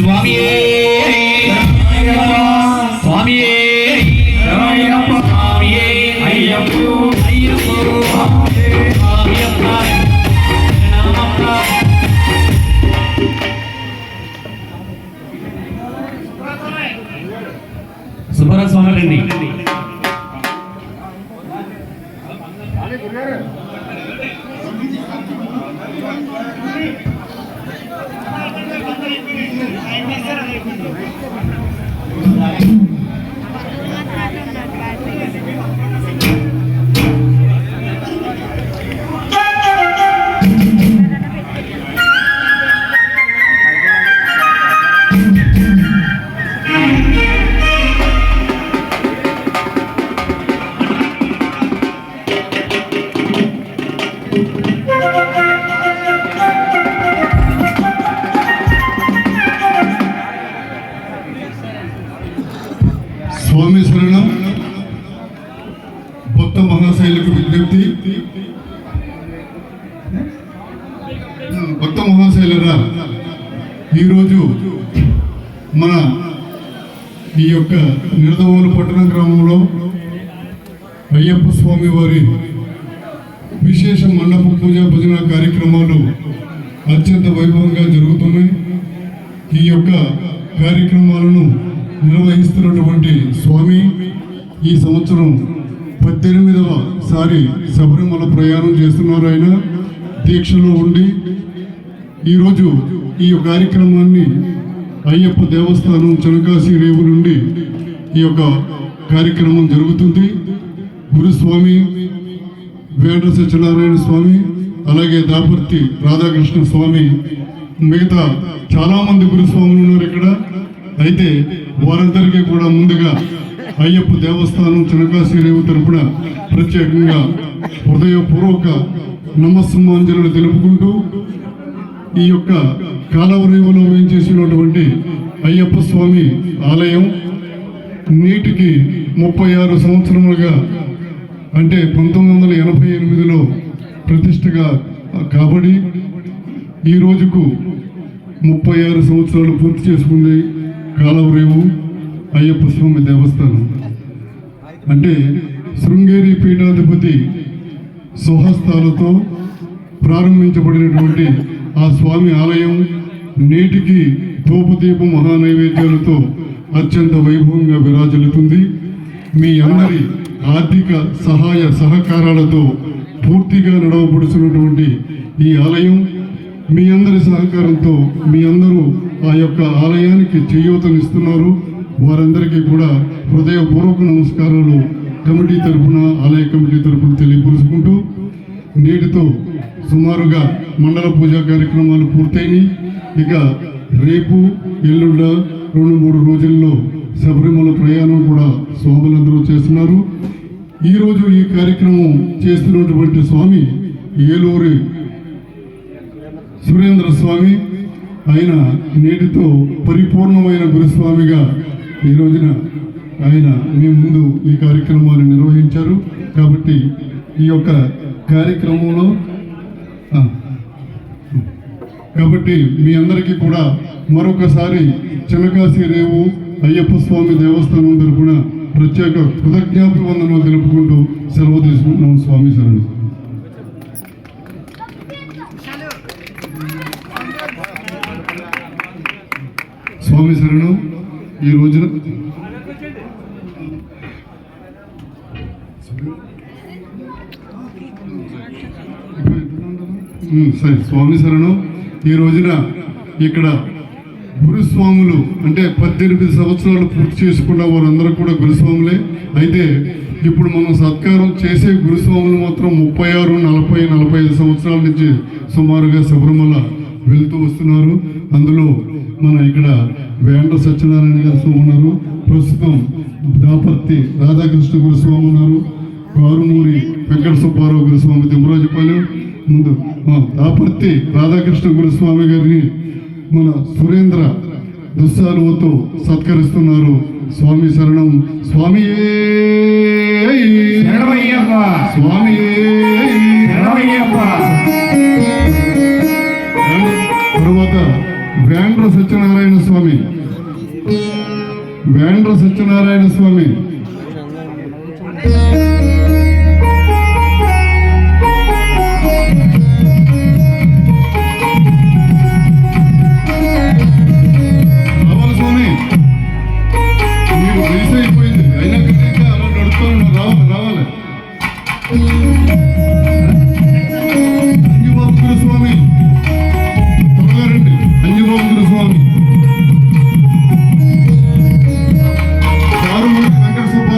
స్వామియే స్వామియే స్వామియే అయ్యప్ప సుబ్బారావు స్వామి రండి. స్వామి శరణం. భక్త మహాశైలకు విజ్ఞప్తి. భక్త మహాశైలరా, ఈరోజు మన ఈ యొక్క నిడదవోలు పట్టణ గ్రామంలో అయ్యప్ప స్వామి వారి విశేష మండప పూజ భజన కార్యక్రమాలు అత్యంత వైభవంగా జరుగుతున్నాయి. ఈ యొక్క కార్యక్రమాలను నిర్వహిస్తున్నటువంటి స్వామి ఈ సంవత్సరం 18వ సారి శబరిమల ప్రయాణం చేస్తున్నారు. ఆయన దీక్షలో ఉండి ఈరోజు ఈ కార్యక్రమాన్ని అయ్యప్ప దేవస్థానం చనకాశి రేవు నుండి ఈ యొక్క కార్యక్రమం జరుగుతుంది. గురుస్వామి వేంద్ర సత్యనారాయణ స్వామి, అలాగే దాపర్తి రాధాకృష్ణ స్వామి, మిగతా చాలామంది గురుస్వాములు ఉన్నారు ఇక్కడ. అయితే వారందరికీ కూడా ముందుగా అయ్యప్ప దేవస్థానం చనకాశి రేవు తరపున ప్రత్యేకంగా హృదయపూర్వక నమస్సుమాంజలు తెలుపుకుంటూ ఈ యొక్క కాలవరేవులో వేయించేసినటువంటి అయ్యప్ప స్వామి ఆలయం నేటికి 36 సంవత్సరములుగా, అంటే 1988లో ప్రతిష్టగా కాబడి ఈ రోజుకు 36 సంవత్సరాలు పూర్తి చేసుకుంది కాలవరేవు అయ్యప్ప స్వామి దేవస్థానం. అంటే శృంగేరి పీఠాధిపతి స్వహస్తాలతో ప్రారంభించబడినటువంటి ఆ స్వామి ఆలయం నేటికి ధూపదీప మహానైవేద్యాలతో అత్యంత వైభవంగా విరాజిల్లుతుంది. మీ అందరి ఆర్థిక సహాయ సహకారాలతో పూర్తిగా నడవబడుతున్నటువంటి ఈ ఆలయం మీ అందరి సహకారంతో మీ అందరూ ఆ యొక్క ఆలయానికి చేయూతనిస్తున్నారు. వారందరికీ కూడా హృదయపూర్వక నమస్కారాలు కమిటీ తరఫున, ఆలయ కమిటీ తరఫున తెలియపరుచుకుంటూ, నేటితో సుమారుగా మండల పూజా కార్యక్రమాలు పూర్తయినాయి. ఇక రేపు ఎల్లుండ 2-3 రోజుల్లో శబరిమల ప్రయాణం కూడా స్వాములందరూ చేస్తున్నారు. ఈరోజు ఈ కార్యక్రమం చేస్తున్నటువంటి స్వామి ఏలూరి సురేంద్ర స్వామి. ఆయన నేటితో పరిపూర్ణమైన గురుస్వామిగా ఈ రోజున ఆయన మీ ముందు ఈ కార్యక్రమాన్ని నిర్వహించారు. కాబట్టి ఈ యొక్క కార్యక్రమంలో మీ అందరికీ కూడా మరొకసారి చనకాశి రేవు అయ్యప్ప స్వామి దేవస్థానం తరపున ప్రత్యేక కృతజ్ఞాభివందనలు తెలుపుకుంటూ సెలవు తీసుకుంటున్నాం. స్వామి శరణం. స్వామి శరణం. ఈ రోజున సరే, స్వామి శరణం. ఈ రోజున ఇక్కడ గురుస్వాములు అంటే 18 సంవత్సరాలు పూర్తి చేసుకున్న వారందరూ కూడా గురుస్వాములే. అయితే ఇప్పుడు మనం సత్కారం చేసే గురుస్వాములు మాత్రం 36, 40, 45 సంవత్సరాల నుంచి సుమారుగా శబరిమల వెళ్తూ వస్తున్నారు. అందులో మన ఇక్కడ వేంద్ర సత్యనారాయణ గారు స్వామి ఉన్నారు, ప్రస్తుతం దాపర్తి రాధాకృష్ణ గురుస్వామి ఉన్నారు, కారుమూరి వెంకట సుబ్బారావు గురుస్వామి తిమ్మరాజుపాలెం, ముందు దాపర్తి రాధాకృష్ణ గురుస్వామి గారిని మన సురేంద్ర దుస్సాలువతో సత్కరిస్తున్నారు. స్వామి శరణం. స్వామియే స్వామియే. తర్వాత వేండ్ర సత్యనారాయణ స్వామి, వేండ్ర సత్యనారాయణ స్వామి,